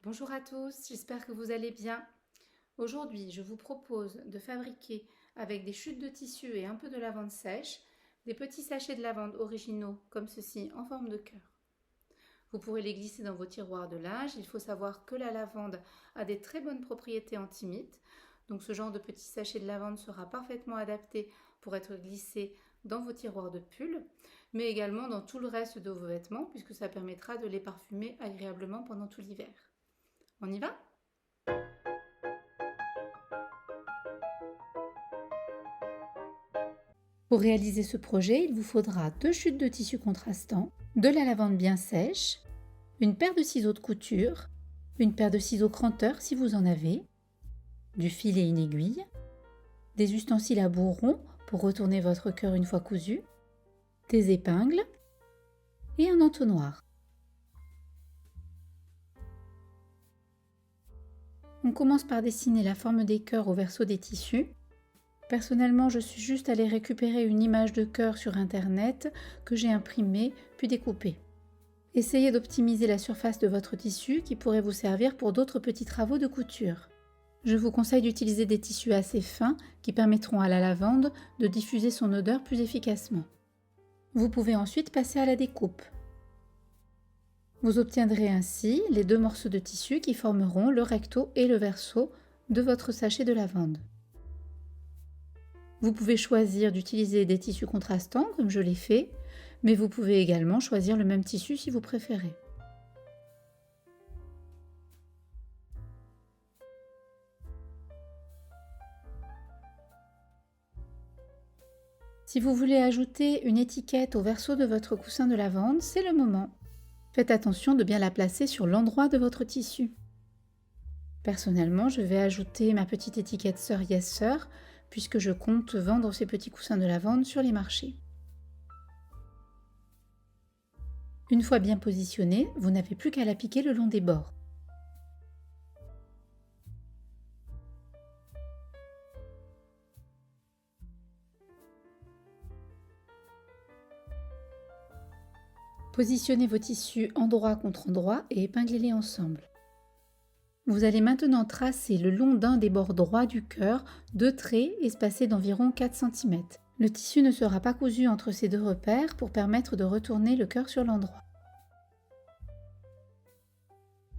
Bonjour à tous, j'espère que vous allez bien. Aujourd'hui, je vous propose de fabriquer avec des chutes de tissu et un peu de lavande sèche, des petits sachets de lavande originaux comme ceci en forme de cœur. Vous pourrez les glisser dans vos tiroirs de linge. Il faut savoir que la lavande a des très bonnes propriétés antimites. Donc ce genre de petit sachet de lavande sera parfaitement adapté pour être glissé dans vos tiroirs de pull, mais également dans tout le reste de vos vêtements puisque ça permettra de les parfumer agréablement pendant tout l'hiver. On y va? Pour réaliser ce projet, il vous faudra 2 chutes de tissu contrastants, de la lavande bien sèche, une paire de ciseaux de couture, une paire de ciseaux cranteurs si vous en avez, du fil et une aiguille, des ustensiles à bout rond pour retourner votre cœur une fois cousu, des épingles et un entonnoir. On commence par dessiner la forme des cœurs au verso des tissus. Personnellement, je suis juste allée récupérer une image de cœur sur internet que j'ai imprimée puis découpée. Essayez d'optimiser la surface de votre tissu qui pourrait vous servir pour d'autres petits travaux de couture. Je vous conseille d'utiliser des tissus assez fins qui permettront à la lavande de diffuser son odeur plus efficacement. Vous pouvez ensuite passer à la découpe. Vous obtiendrez ainsi les 2 morceaux de tissu qui formeront le recto et le verso de votre sachet de lavande. Vous pouvez choisir d'utiliser des tissus contrastants comme je l'ai fait, mais vous pouvez également choisir le même tissu si vous préférez. Si vous voulez ajouter une étiquette au verso de votre coussin de lavande, c'est le moment. Faites attention de bien la placer sur l'endroit de votre tissu. Personnellement, je vais ajouter ma petite étiquette Sœur Yes Sœur, puisque je compte vendre ces petits coussins de lavande sur les marchés. Une fois bien positionné, vous n'avez plus qu'à la piquer le long des bords. Positionnez vos tissus endroit contre endroit et épinglez-les ensemble. Vous allez maintenant tracer le long d'un des bords droits du cœur 2 traits espacés d'environ 4 cm. Le tissu ne sera pas cousu entre ces 2 repères pour permettre de retourner le cœur sur l'endroit.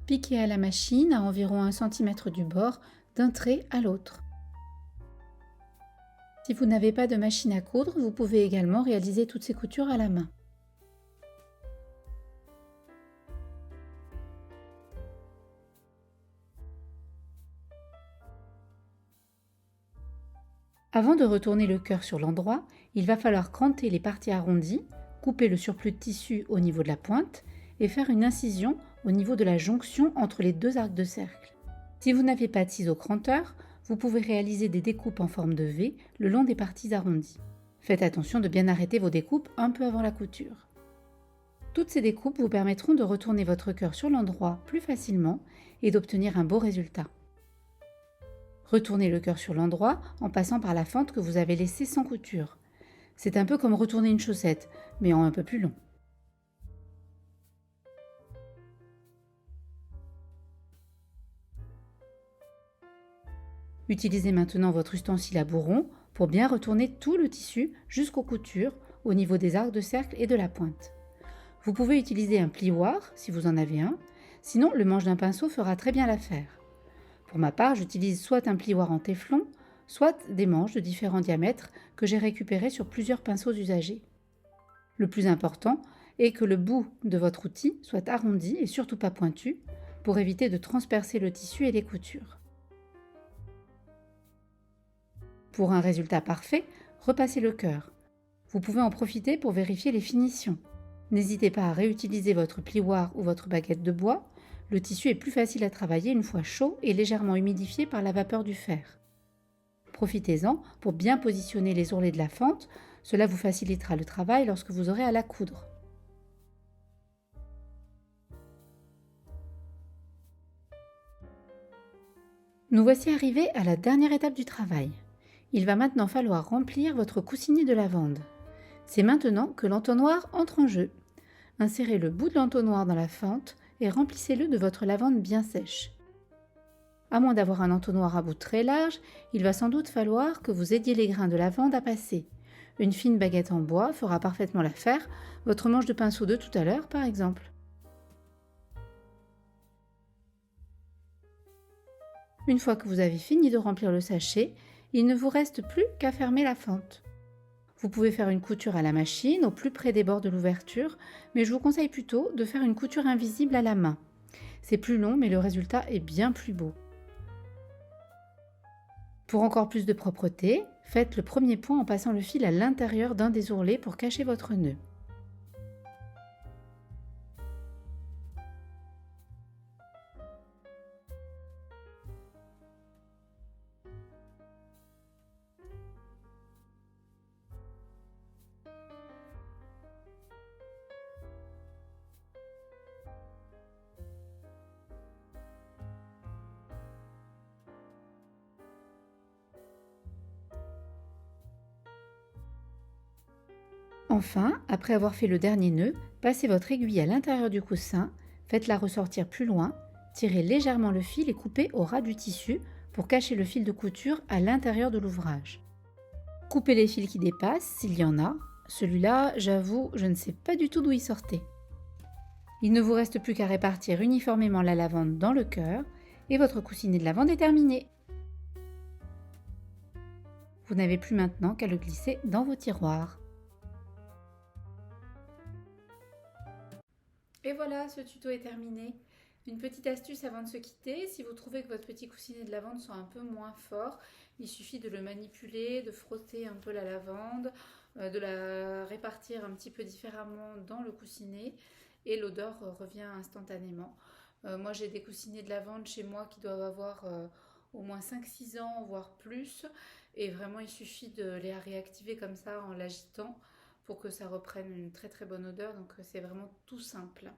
Piquez à la machine à environ 1 cm du bord d'un trait à l'autre. Si vous n'avez pas de machine à coudre, vous pouvez également réaliser toutes ces coutures à la main. Avant de retourner le cœur sur l'endroit, il va falloir cranter les parties arrondies, couper le surplus de tissu au niveau de la pointe et faire une incision au niveau de la jonction entre les 2 arcs de cercle. Si vous n'avez pas de ciseaux cranteurs, vous pouvez réaliser des découpes en forme de V le long des parties arrondies. Faites attention de bien arrêter vos découpes un peu avant la couture. Toutes ces découpes vous permettront de retourner votre cœur sur l'endroit plus facilement et d'obtenir un beau résultat. Retournez le cœur sur l'endroit en passant par la fente que vous avez laissée sans couture. C'est un peu comme retourner une chaussette, mais en un peu plus long. Utilisez maintenant votre ustensile à bourron pour bien retourner tout le tissu jusqu'aux coutures au niveau des arcs de cercle et de la pointe. Vous pouvez utiliser un plioir si vous en avez un, sinon le manche d'un pinceau fera très bien l'affaire. Pour ma part, j'utilise soit un plioir en téflon, soit des manches de différents diamètres que j'ai récupérées sur plusieurs pinceaux usagés. Le plus important est que le bout de votre outil soit arrondi et surtout pas pointu pour éviter de transpercer le tissu et les coutures. Pour un résultat parfait, repassez le cœur. Vous pouvez en profiter pour vérifier les finitions. N'hésitez pas à réutiliser votre plioir ou votre baguette de bois. Le tissu est plus facile à travailler une fois chaud et légèrement humidifié par la vapeur du fer. Profitez-en pour bien positionner les ourlets de la fente, cela vous facilitera le travail lorsque vous aurez à la coudre. Nous voici arrivés à la dernière étape du travail. Il va maintenant falloir remplir votre coussinet de lavande. C'est maintenant que l'entonnoir entre en jeu. Insérez le bout de l'entonnoir dans la fente et remplissez-le de votre lavande bien sèche. À moins d'avoir un entonnoir à bout très large, il va sans doute falloir que vous aidiez les grains de lavande à passer. Une fine baguette en bois fera parfaitement l'affaire, votre manche de pinceau de tout à l'heure par exemple. Une fois que vous avez fini de remplir le sachet, il ne vous reste plus qu'à fermer la fente. Vous pouvez faire une couture à la machine au plus près des bords de l'ouverture, mais je vous conseille plutôt de faire une couture invisible à la main. C'est plus long mais le résultat est bien plus beau. Pour encore plus de propreté, faites le premier point en passant le fil à l'intérieur d'un des ourlets pour cacher votre nœud. Enfin, après avoir fait le dernier nœud, passez votre aiguille à l'intérieur du coussin, faites-la ressortir plus loin, tirez légèrement le fil et coupez au ras du tissu pour cacher le fil de couture à l'intérieur de l'ouvrage. Coupez les fils qui dépassent s'il y en a. Celui-là, j'avoue, je ne sais pas du tout d'où il sortait. Il ne vous reste plus qu'à répartir uniformément la lavande dans le cœur et votre coussinet de lavande est terminé. Vous n'avez plus maintenant qu'à le glisser dans vos tiroirs. Et voilà, ce tuto est terminé. Une petite astuce avant de se quitter, si vous trouvez que votre petit coussinet de lavande soit un peu moins fort, il suffit de le manipuler, de frotter un peu la lavande, de la répartir un petit peu différemment dans le coussinet et l'odeur revient instantanément. Moi j'ai des coussinets de lavande chez moi qui doivent avoir au moins 5-6 ans, voire plus, et vraiment il suffit de les réactiver comme ça en l'agitant pour que ça reprenne une très très bonne odeur, donc c'est vraiment tout simple.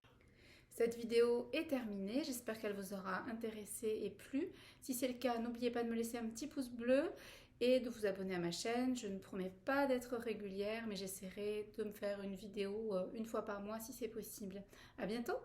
Cette vidéo est terminée, j'espère qu'elle vous aura intéressé et plu. Si c'est le cas, n'oubliez pas de me laisser un petit pouce bleu et de vous abonner à ma chaîne. Je ne promets pas d'être régulière, mais j'essaierai de me faire une vidéo une fois par mois si c'est possible. À bientôt!